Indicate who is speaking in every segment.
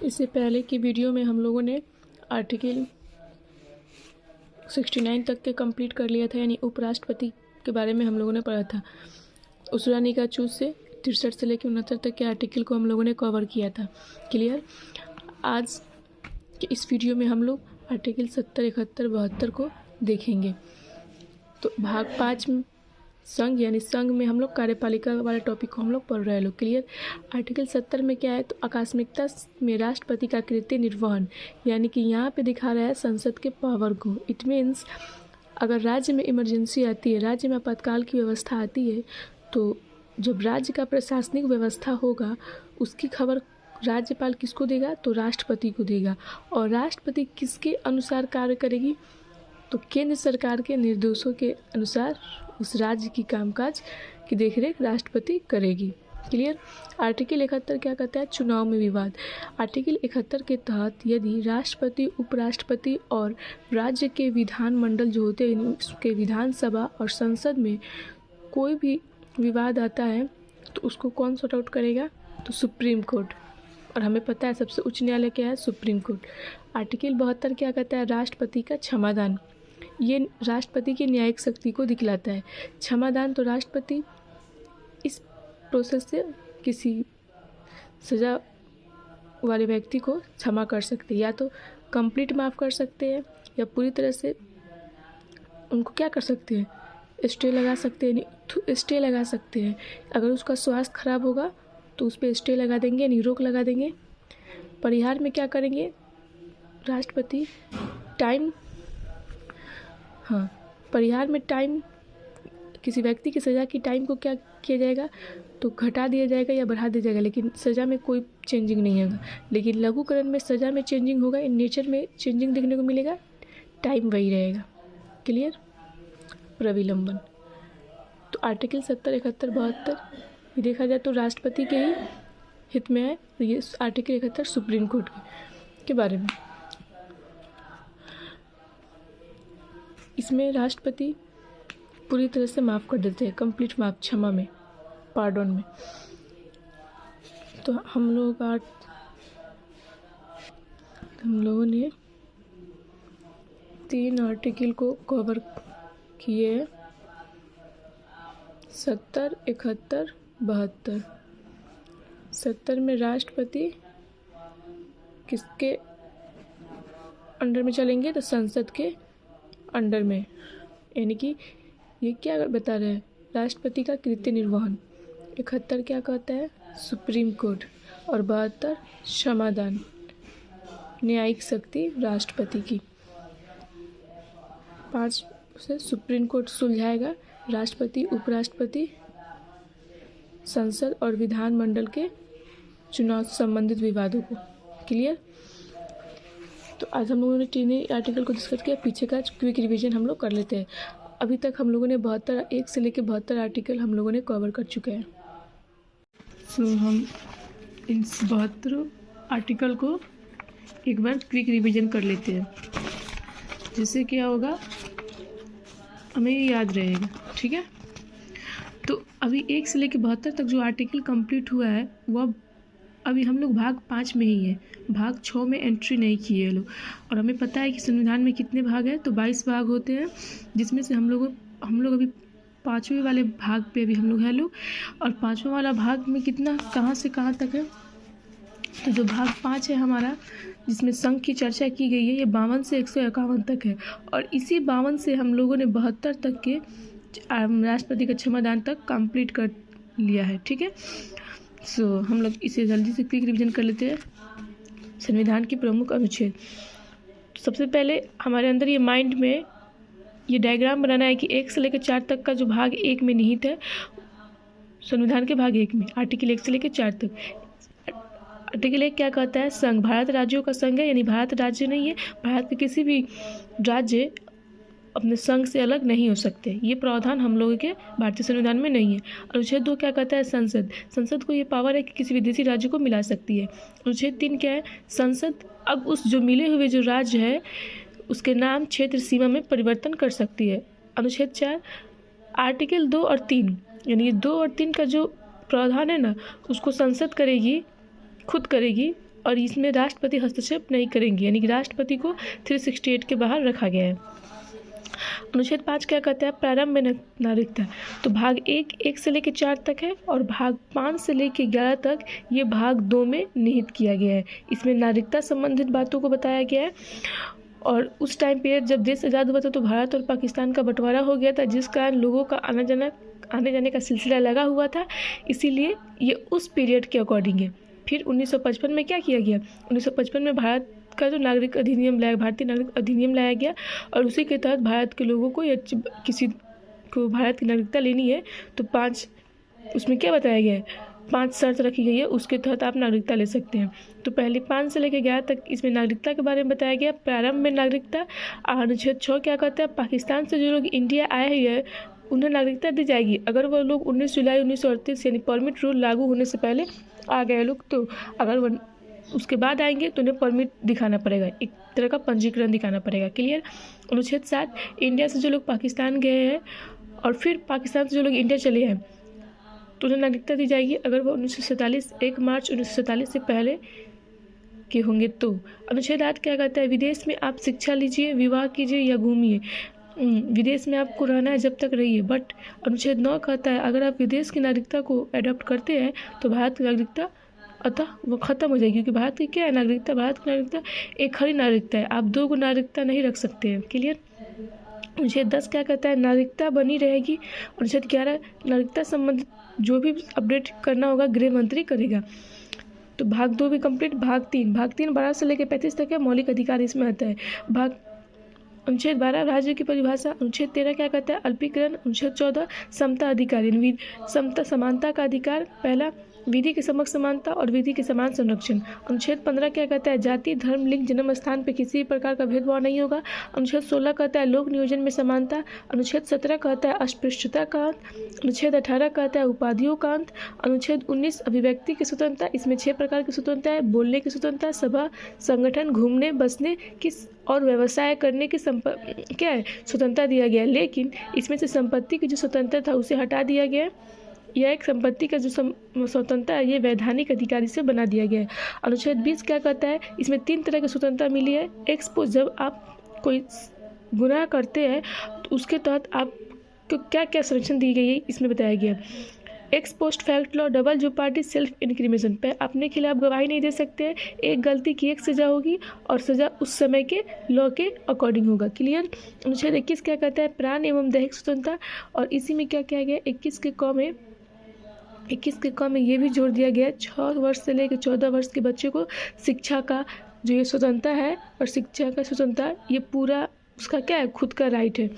Speaker 1: इससे पहले की वीडियो में हम लोगों ने आर्टिकल 69 तक के कंप्लीट कर लिया था, यानी उपराष्ट्रपति के बारे में हम लोगों ने पढ़ा था। उसरा निकाय चूज से 63 से लेकर 69 तक के आर्टिकल को हम लोगों ने कवर किया था। क्लियर। आज के इस वीडियो में हम लोग आर्टिकल 70, 71, 72 को देखेंगे। तो भाग 5 में संघ, यानी संघ में हम लोग कार्यपालिका वाले टॉपिक को हम लोग पढ़ रहे हैं लोग। क्लियर। आर्टिकल 70 में क्या है, तो आकस्मिकता में राष्ट्रपति का कृत्य निर्वहन, यानी कि यहाँ पे दिखा रहा है संसद के पावर को। इट मीन्स अगर राज्य में इमरजेंसी आती है, राज्य में आपातकाल की व्यवस्था आती है, तो जब राज्य का प्रशासनिक व्यवस्था होगा उसकी खबर राज्यपाल किसको देगा, तो राष्ट्रपति को देगा। और राष्ट्रपति किसके अनुसार कार्य करेगी, तो केंद्र सरकार के निर्देशों के अनुसार उस राज्य की कामकाज की देखरेख राष्ट्रपति करेगी। क्लियर। आर्टिकल 71 क्या कहता है, चुनाव में विवाद। आर्टिकल 71 के तहत यदि राष्ट्रपति, उपराष्ट्रपति और राज्य के विधानमंडल जो होते हैं, उसके विधानसभा और संसद में कोई भी विवाद आता है तो उसको कौन सॉर्ट आउट करेगा, तो सुप्रीम कोर्ट। और हमें पता है सबसे उच्च न्यायालय क्या है, सुप्रीम कोर्ट। आर्टिकल 72 क्या कहता है, राष्ट्रपति का क्षमादान। ये राष्ट्रपति की न्यायिक शक्ति को दिखलाता है। क्षमादान, तो राष्ट्रपति इस प्रोसेस से किसी सज़ा वाले व्यक्ति को क्षमा कर सकते हैं, या तो कंप्लीट माफ़ कर सकते हैं या पूरी तरह से उनको क्या कर सकते हैं, स्टे लगा सकते हैं। स्टे लगा सकते हैं। अगर उसका स्वास्थ्य खराब होगा तो उस पर स्टे लगा देंगे, यानी रोक लगा देंगे। परिहार में क्या करेंगे, राष्ट्रपति परिहार में टाइम, किसी व्यक्ति की सज़ा की टाइम को क्या किया जाएगा, तो घटा दिया जाएगा या बढ़ा दिया जाएगा, लेकिन सज़ा में कोई चेंजिंग नहीं होगा। लेकिन लघुकरण में सज़ा में चेंजिंग होगा, इन नेचर में चेंजिंग देखने को मिलेगा, टाइम वही रहेगा। क्लियर। प्रविलंबन, तो आर्टिकल 70, 71, 72 ये देखा जाए तो राष्ट्रपति के ही हित में है। ये आर्टिकल 71 सुप्रीम कोर्ट के बारे में। इसमें राष्ट्रपति पूरी तरह से माफ़ कर देते हैं, कंप्लीट माफ़, क्षमा में, पार्डन में। तो हम लोगों ने 3 आर्टिकल को कवर किए, 70, 71, 72। 70 में राष्ट्रपति किसके अंडर में चलेंगे, तो संसद के अंडर में, यानी कि ये क्या बता रहे हैं, राष्ट्रपति का कृत्य निर्वहन। 71 क्या कहता है, सुप्रीम कोर्ट। और 72 क्षमादान, न्यायिक शक्ति राष्ट्रपति की। 5 से सुप्रीम कोर्ट सुलझाएगा राष्ट्रपति, उपराष्ट्रपति, संसद और विधानमंडल के चुनाव से संबंधित विवादों को। क्लियर। तो आज हम लोगों ने 3 आर्टिकल को डिस्कस किया। पीछे का क्विक रिवीजन हम लोग कर लेते हैं। अभी तक हम लोगों ने 1 से लेकर 72 आर्टिकल हम लोगों ने कवर कर चुके हैं। हम इन 72 आर्टिकल को एक बार क्विक रिवीजन कर लेते हैं, जिससे क्या होगा, हमें ये याद रहेगा। ठीक है। तो अभी 1 से लेकर 72 तक जो आर्टिकल कंप्लीट हुआ है वह अभी हम लोग भाग 5 में ही है। भाग 6 में एंट्री नहीं किए लोग। और हमें पता है कि संविधान में कितने भाग हैं, तो 22 भाग होते हैं, जिसमें से हम लोग अभी 5वें वाले भाग पे अभी हम लोग हैं लोग। और 5वां वाला भाग में कितना, कहाँ से कहाँ तक है, तो जो भाग 5 है हमारा, जिसमें संघ की चर्चा की गई है, ये 52 से 151 तक है। और इसी 52 से हम लोगों ने 72 तक के राष्ट्रपति का क्षमादान तक कंप्लीट कर लिया है। ठीक है। सो हम लोग इसे जल्दी से क्विक रिवीजन कर लेते हैं। संविधान की प्रमुख अनुच्छेद। तो सबसे पहले हमारे अंदर ये माइंड में ये डायग्राम बनाना है कि 1 से लेकर 4 तक का जो भाग 1 में निहित है, संविधान के भाग 1 में, आर्टिकल 1 से लेकर 4 तक। आर्टिकल 1 क्या कहता है, संघ भारत राज्यों का संघ है, यानी भारत राज्य नहीं है, भारत के किसी भी राज्य अपने संघ से अलग नहीं हो सकते। ये प्रावधान हम लोगों के भारतीय संविधान में नहीं है। अनुच्छेद 2 क्या कहता है, संसद को ये पावर है कि किसी विदेशी राज्य को मिला सकती है। अनुच्छेद 3 क्या है, संसद अब उस जो मिले हुए जो राज्य है उसके नाम, क्षेत्र, सीमा में परिवर्तन कर सकती है। अनुच्छेद 4 आर्टिकल 2 और 3, यानी ये 2 और 3 का जो प्रावधान है ना, उसको संसद करेगी, खुद करेगी, और इसमें राष्ट्रपति हस्तक्षेप नहीं करेंगे, यानी कि राष्ट्रपति को 368 के बाहर रखा गया है। अनुच्छेद 5 क्या कहता है? प्रारंभ में नागरिकता। तो भाग 1 से लेकर 4 तक है और भाग 5 से लेकर 11 तक ये भाग 2 में निहित किया गया है। इसमें नागरिकता संबंधित बातों को बताया गया है। और उस टाइम पीरियड जब देश आज़ाद हुआ था तो भारत और पाकिस्तान का बंटवारा हो गया था, जिस कारण लोगों का आने जाने का सिलसिला लगा हुआ था, इसीलिए ये उस पीरियड के अकॉर्डिंग है। फिर 1955 में क्या किया गया? 1955 में भारत का जो नागरिक अधिनियम लाया, भारतीय नागरिक अधिनियम लाया गया और उसी के तहत भारत के लोगों को या किसी को भारत की नागरिकता लेनी है तो 5 उसमें क्या बताया गया है? 5 शर्त रखी गई है, उसके तहत आप नागरिकता ले सकते हैं। तो पहले 5 से लेकर 11 तक इसमें नागरिकता के बारे में बताया गया, प्रारंभ में नागरिकता। अनुच्छेद 6 क्या कहता है? पाकिस्तान से जो लोग इंडिया आए हुए हैं उन्हें नागरिकता दी जाएगी अगर वह लोग 19 जुलाई 1938 यानी परमिट रूल लागू होने से पहले आ गए लोग, तो अगर वह उसके बाद आएंगे तो उन्हें परमिट दिखाना पड़ेगा, एक तरह का पंजीकरण दिखाना पड़ेगा। क्लियर? अनुच्छेद 7, इंडिया से जो लोग पाकिस्तान गए हैं और फिर पाकिस्तान से जो लोग इंडिया चले हैं तो उन्हें नागरिकता दी जाएगी अगर वह 1 मार्च 1947 से पहले के होंगे तो। अनुच्छेद 8 क्या कहता है? विदेश में आप शिक्षा लीजिए, विवाह कीजिए या घूमिए। विदेश में आपको रहना है जब तक रहिए। बट अनुच्छेद 9 कहता है अगर आप विदेश की नागरिकता को एडॉप्ट करते हैं तो भारत की नागरिकता अतः वो ख़त्म हो जाएगी, क्योंकि भारत की क्या है नागरिकता? भारत की नागरिकता एक खड़ी नागरिकता है, आप 2 नागरिकता नहीं रख सकते हैं। क्लियर? अनुच्छेद 10 क्या कहता है? नागरिकता बनी रहेगी। अनुच्छेद 11, नागरिकता संबंधित जो भी अपडेट करना होगा गृह मंत्री करेगा। तो भाग 2 भी कंप्लीट। भाग 3 12 से लेकर 35 तक है, मौलिक अधिकार इसमें आता है। अनुच्छेद 12 राज्य की परिभाषा। अनुच्छेद 13 क्या कहता है? अल्पीकरण। अनुच्छेद 14 समता अधिकार, यानी समता समानता का अधिकार। पहला विधि के समक्ष समानता और विधि के समान संरक्षण। अनुच्छेद 15 क्या कहता है? जाति, धर्म, लिंग, जन्म स्थान पर किसी भी प्रकार का भेदभाव नहीं होगा। अनुच्छेद 16 कहता है लोक नियोजन में समानता। अनुच्छेद 17 कहता है अस्पृश्यता का अंत। अनुच्छेद 18 कहता है उपाधियों का अंत। अनुच्छेद 19 अभिव्यक्ति की स्वतंत्रता। इसमें 6 प्रकार की स्वतंत्रता है: बोलने की स्वतंत्रता, सभा, संगठन, घूमने, बसने की और व्यवसाय करने की क्या है स्वतंत्रता दिया गया है। लेकिन इसमें से संपत्ति की जो स्वतंत्रता था उसे हटा दिया गया है। यह एक संपत्ति का जो स्वतंत्रता है ये वैधानिक अधिकारी से बना दिया गया है। अनुच्छेद 20 क्या कहता है? इसमें 3 तरह की स्वतंत्रता मिली है। एक्सपोज, जब आप कोई गुनाह करते हैं तो उसके तहत आपको क्या क्या संरक्षण दी गई है इसमें बताया गया है। X post fact law, double जो पार्टी सेल्फ इंक्रिमिनेशन पे अपने खिलाफ गवाही नहीं दे सकते हैं, एक गलती की एक सज़ा होगी और सज़ा उस समय के लॉ के अकॉर्डिंग होगा। क्लियर? अनुच्छेद 21 क्या कहता है? प्राण एवं दैहिक स्वतंत्रता। और इसी में क्या किया गया? 21 के क में ये भी जोड़ दिया गया है 6 वर्ष से लेकर 14 वर्ष के बच्चे को शिक्षा का जो ये स्वतंत्रता है और शिक्षा का स्वतंत्रता ये पूरा उसका क्या है खुद का राइट है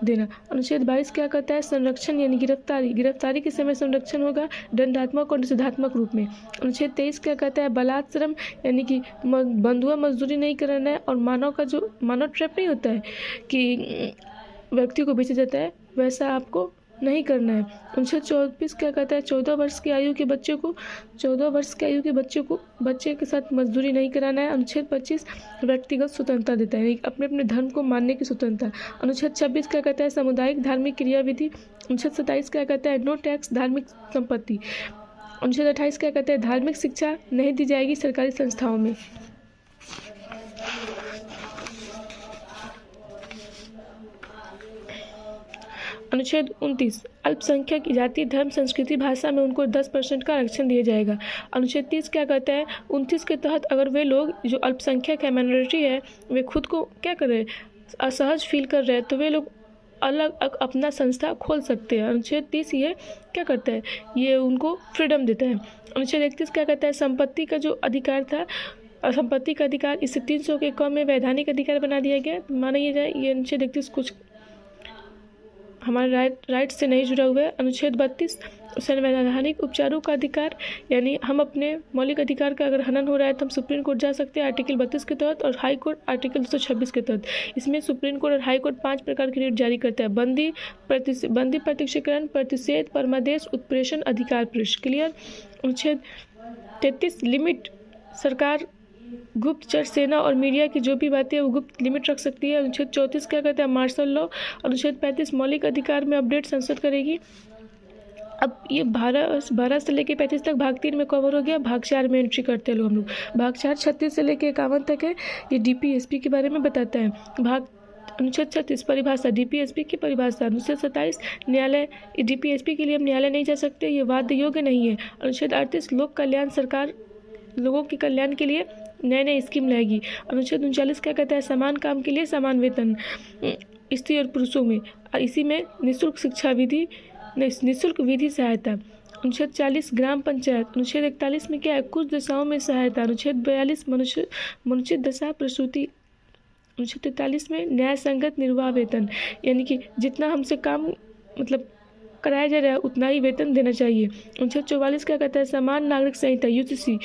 Speaker 1: देना। अनुच्छेद 22 क्या कहता है? संरक्षण यानी गिरफ्तारी के समय संरक्षण होगा दंडात्मक और निषेधात्मक रूप में। अनुच्छेद 23 क्या कहता है? बलात्श्रम यानी कि बंधुआ मजदूरी नहीं कराना है और मानव ट्रैप नहीं होता है कि व्यक्ति को बेचा जाता है, वैसा आपको नहीं करना है। अनुच्छेद 24 क्या कहता है? 14 वर्ष की आयु के बच्चे के साथ मजदूरी नहीं कराना है। अनुच्छेद 25 व्यक्तिगत स्वतंत्रता देता है, अपने अपने धर्म को मानने की स्वतंत्रता। अनुच्छेद 26 क्या कहता है? सामुदायिक धार्मिक क्रियाविधि। अनुच्छेद 27 क्या कहता है? नो टैक्स धार्मिक संपत्ति। अनुच्छेद 28 क्या कहता है? धार्मिक शिक्षा नहीं दी जाएगी सरकारी संस्थाओं में। अनुच्छेद 29 अल्पसंख्यक जाति, धर्म, संस्कृति, भाषा में उनको 10% का आरक्षण दिया जाएगा। अनुच्छेद 30 क्या कहता है? 29 के तहत अगर वे लोग जो अल्पसंख्यक है, माइनॉरिटी है, वे खुद को क्या कर रहे हैं, असहज फील कर रहे हैं, तो वे लोग अलग अपना संस्था खोल सकते हैं। अनुच्छेद 30 ये क्या करता है? ये उनको फ्रीडम देता है। अनुच्छेद 31 क्या कहता है? संपत्ति का जो अधिकार था, संपत्ति का अधिकार इसे 300 के कम में वैधानिक अधिकार बना दिया गया। माना ये जाए ये अनुच्छेद 31 कुछ हमारे राइट से नहीं जुड़ा हुआ है। अनुच्छेद 32 संवैधानिक उपचारों का अधिकार, यानी हम अपने मौलिक अधिकार का अगर हनन हो रहा है तो हम सुप्रीम कोर्ट जा सकते हैं आर्टिकल 32 के तहत और हाई कोर्ट आर्टिकल 226 के तहत। इसमें सुप्रीम कोर्ट और हाई कोर्ट 5 प्रकार की रिट जारी करता है: बंदी प्रत्यक्षीकरण, प्रतिषेध, परमादेश, उत्प्रेषण, अधिकार पृष्ठ। क्लियर? अनुच्छेद 33 लिमिट, सरकार गुप्तचर, सेना और मीडिया की जो भी बातें वो गुप्त लिमिट रख सकती है। अनुच्छेद 34 क्या कहता है? Martial law. अनुच्छेद 35 मौलिक अधिकार में अपडेट संसद करेगी। अब ये 12 से लेके 35 तक भाग 3 में कवर हो गया। भाग 4 में एंट्री करते हैं लोग हम लोग। भाग 4 36 से लेके 51 तक है, ये DPSP के बारे में बताता है। भाग अनुच्छेद 36 परिभाषा, DPSP की परिभाषा। अनुच्छेद 27 न्यायालय, DPSP के लिए हम न्यायालय नहीं जा सकते, ये वाद्य योग्य नहीं है। अनुच्छेद 38 लोक कल्याण, सरकार लोगों के कल्याण के लिए नए नए स्कीम लाएगी। अनुच्छेद 39 क्या कहता है, समान काम के लिए समान वेतन स्त्री और पुरुषों में। इसी में निःशुल्क शिक्षा विधि, निःशुल्क विधि सहायता। अनुच्छेद 40 ग्राम पंचायत। अनुच्छेद 41 में क्या है, कुछ दशाओं में सहायता। अनुच्छेद 42 मनुष्य दशा प्रसूति। अनुच्छेद 43 में न्याय संगत निर्वाह वेतन, यानी कि जितना हमसे काम मतलब कराया जा रहा है उतना ही वेतन देना चाहिए। अनुच्छेद 44 क्या कहता है, समान नागरिक संहिता UCC,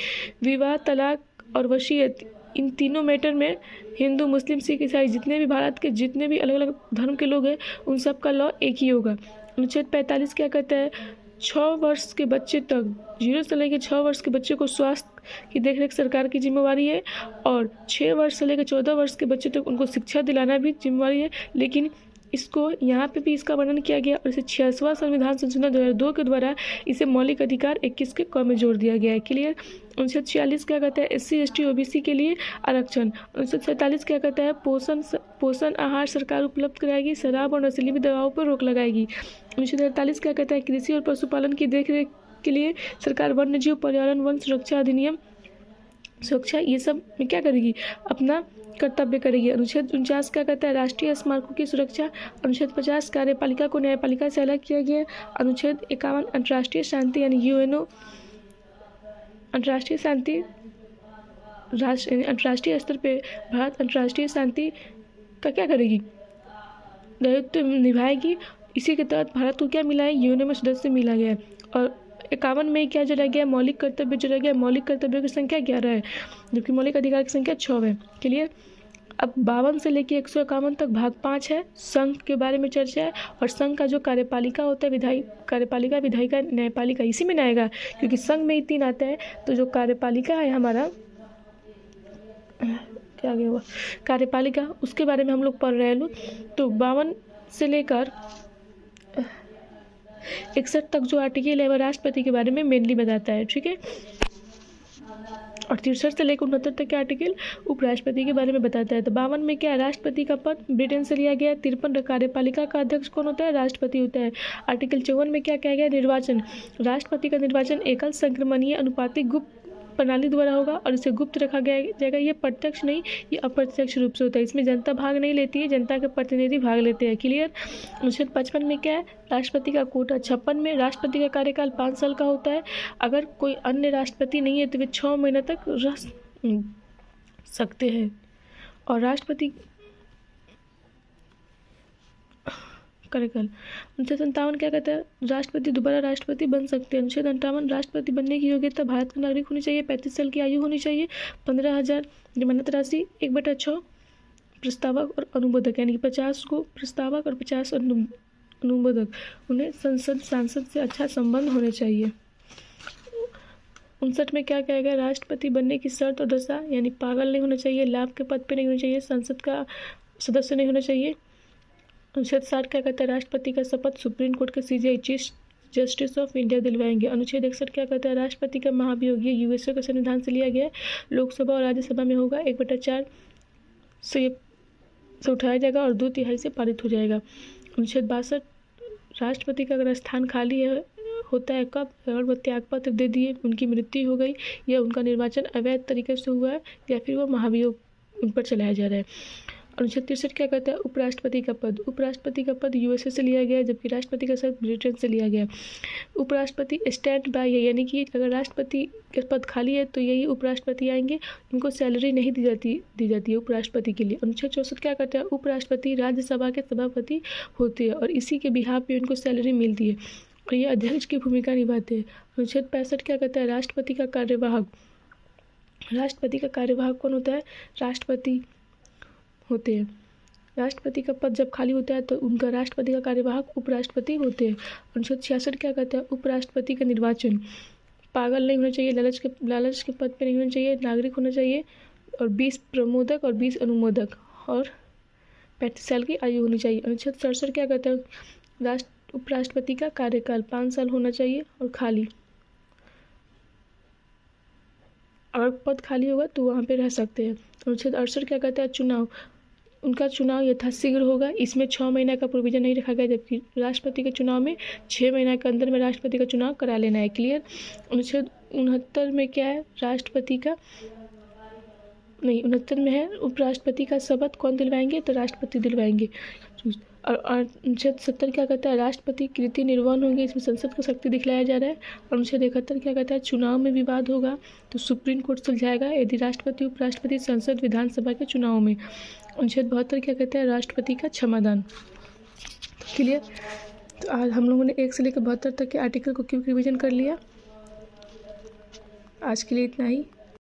Speaker 1: विवाह, तलाक और वसीयत, इन तीनों मैटर में हिंदू, मुस्लिम, सिख, ईसाई जितने भी भारत के जितने भी अलग अलग धर्म के लोग हैं उन सब का लॉ एक ही होगा। अनुच्छेद 45 क्या कहता है, 6 वर्ष के बच्चे तक, 0 से लेकर 6 वर्ष के बच्चे को स्वास्थ्य की देखरेख सरकार की जिम्मेवारी है, और 6 वर्ष से लेकर 14 वर्ष के बच्चे तक उनको शिक्षा दिलाना भी जिम्मेवारी है। लेकिन इसको यहाँ पे भी इसका वर्णन किया गया और इसे 66वां संविधान संशोधन 2002 के द्वारा इसे मौलिक अधिकार 21 के क में जोड़ दिया गया है। क्लियर। अनुच्छेद 46 क्या कहता है, SC ST OBC के लिए आरक्षण। अनुच्छेद 47 क्या कहता है, पोषण आहार सरकार उपलब्ध कराएगी, शराब और नशीली दवाओं पर रोक लगाएगी। अनुच्छेद 48 क्या कहता है, कृषि और पशुपालन की देखरेख के लिए सरकार वन्य जीव पर्यावरण वन सुरक्षा अधिनियम सुरक्षा ये सब में क्या करेगी, अपना कर्तव्य करेगी। अनुच्छेद 49 क्या कहता है, राष्ट्रीय स्मारकों की सुरक्षा। अनुच्छेद 50 कार्यपालिका को न्यायपालिका से अलग किया गया। अनुच्छेद 51 अंतर्राष्ट्रीय शांति यानी UNO, अंतर्राष्ट्रीय शांति, अंतर्राष्ट्रीय स्तर पे भारत अंतर्राष्ट्रीय शांति का क्या करेगी, दायित्व निभाएगी। इसी के तहत भारत को क्या मिला है, UNO में सदस्य मिला गया है। और 51 में क्या जोड़ा गया, मौलिक कर्तव्य जोड़ा गया। मौलिक कर्तव्यों की संख्या 11 है, जबकि मौलिक अधिकार की संख्या 6 है। क्लियर। अब 52 से लेकर 151 तक भाग 5 है, संघ के बारे में चर्चा है। और संघ का जो कार्यपालिका होता है, कार्यपालिका, विधायिका, न्यायपालिका, इसी में आएगा क्योंकि संघ में ही 3 आता है। तो जो कार्यपालिका है हमारा, क्या गया हुआ, कार्यपालिका, उसके बारे में हम लोग पढ़ रहे हैं लोग। तो 52 से लेकर 61 तक जो आर्टिकल है वह राष्ट्रपति के बारे में मेनली बताता है। ठीक है। और 63 से लेकर 69 तक के आर्टिकल उपराष्ट्रपति के बारे में बताता है। तो 52 में क्या है, राष्ट्रपति का पद ब्रिटेन से लिया गया है। 53 कार्यपालिका का अध्यक्ष कौन होता है, राष्ट्रपति होता है। आर्टिकल 54 में क्या कहा गया, निर्वाचन, राष्ट्रपति का निर्वाचन एकल संक्रमणीय अनुपातिक गुप्त प्रणाली द्वारा होगा और इसे गुप्त रखा गया जाएगा। ये प्रत्यक्ष नहीं, ये अप्रत्यक्ष रूप से होता है। इसमें जनता भाग नहीं लेती है, जनता के प्रतिनिधि भाग लेते हैं। क्लियर। अनुच्छेद 55 में क्या है, राष्ट्रपति का कोटा। 56 में राष्ट्रपति का कार्यकाल 5 साल का होता है। अगर कोई अन्य राष्ट्रपति नहीं है तो वे 6 महीने तक रह सकते हैं। और राष्ट्रपति कार्यकाल। अनुच्छेद 57 क्या कहता है, राष्ट्रपति दोबारा राष्ट्रपति बन सकते हैं। अनुच्छेद 58 राष्ट्रपति बनने की योग्यता भारत का नागरिक होनी चाहिए, 35 साल की आयु होनी चाहिए, 15,000 जमानत राशि, 1/6 प्रस्तावक और अनुमोदक, यानी कि 50 को प्रस्तावक और 50 अनुमोदक, उन्हें सांसद से अच्छा संबंध होने चाहिए। 59 में क्या कहेगा, राष्ट्रपति बनने की शर्त और दशा, यानी पागल नहीं होना चाहिए, लाभ के पद पर नहीं होना चाहिए, संसद का सदस्य नहीं होना चाहिए। अनुच्छेद 60 क्या कहता है, राष्ट्रपति का शपथ सुप्रीम कोर्ट के CJI chief justice of India दिलवाएंगे। अनुच्छेद 61 क्या कहता है, राष्ट्रपति का महाभियोग, ये USA के संविधान से लिया गया है, लोकसभा और राज्यसभा में होगा, 1/4 से उठाया जाएगा और 2/3 से पारित हो जाएगा। अनुच्छेद 62 राष्ट्रपति का अगर स्थान खाली होता है कब, अगर वो त्यागपत्र दे दिए, उनकी मृत्यु हो गई, या उनका निर्वाचन अवैध तरीके से हुआ है, या फिर वो महाभियोग उन पर चलाया जा रहा है। अनुच्छेद 63 क्या कहता है, उपराष्ट्रपति का पद। उपराष्ट्रपति का पद USA से लिया गया है, जबकि राष्ट्रपति का पद ब्रिटेन से लिया गया। उपराष्ट्रपति स्टैंड बाय है, यानी कि अगर राष्ट्रपति के पद खाली है तो यही उपराष्ट्रपति आएंगे, इनको सैलरी नहीं दी जाती है उपराष्ट्रपति के लिए। अनुच्छेद 64 क्या कहता है, उपराष्ट्रपति राज्यसभा के सभापति होते हैं और इसी के बिहाफ पे उनको सैलरी मिलती है और ये अध्यक्ष की भूमिका निभाते हैं। अनुच्छेद 65 क्या कहता है, राष्ट्रपति का कार्यवाहक। राष्ट्रपति का कार्यवाहक कौन होता है, राष्ट्रपति होते हैं। राष्ट्रपति का पद जब खाली होता है तो उनका राष्ट्रपति का कार्यवाहक उपराष्ट्रपति होते हैं। अनुच्छेद 66 क्या कहता है, उपराष्ट्रपति का निर्वाचन, पागल नहीं होना चाहिए, लालच के पद पे नहीं होना चाहिए, नागरिक होना चाहिए, और 20 प्रमोदक और 20 अनुमोदक, और 35 साल की आयु होनी चाहिए। अनुच्छेद 67 क्या कहता है, उपराष्ट्रपति का कार्यकाल 5 साल होना चाहिए और खाली, अगर पद खाली होगा तो वहाँ पे रह सकते हैं। अनुच्छेद 68 क्या कहता है, चुनाव, उनका चुनाव यथाशीघ्र होगा। इसमें 6 महीने का प्रोविजन नहीं रखा गया, जबकि राष्ट्रपति के चुनाव में 6 महीने के अंदर में राष्ट्रपति का चुनाव करा लेना है। क्लियर। अनुच्छेद 69 में क्या है, राष्ट्रपति का नहीं, 69 में है उपराष्ट्रपति का शपथ कौन दिलवाएंगे, तो राष्ट्रपति दिलवाएंगे। और अनुच्छेद 70 क्या कहता है, राष्ट्रपति कृति निर्वहन होंगे, इसमें संसद को शक्ति दिखलाया जा रहा है। अनुच्छेद 71 क्या कहता है, चुनाव में विवाद होगा तो सुप्रीम कोर्ट सुलझाएगा यदि राष्ट्रपति उपराष्ट्रपति संसद विधानसभा के चुनाव में। अनुच्छेद 72 क्या कहता है, राष्ट्रपति का क्षमादान। क्लियर। तो आज हम लोगों ने 1 से लेकर 72 तक के आर्टिकल को क्विक रिवीजन कर लिया। आज के लिए इतना ही।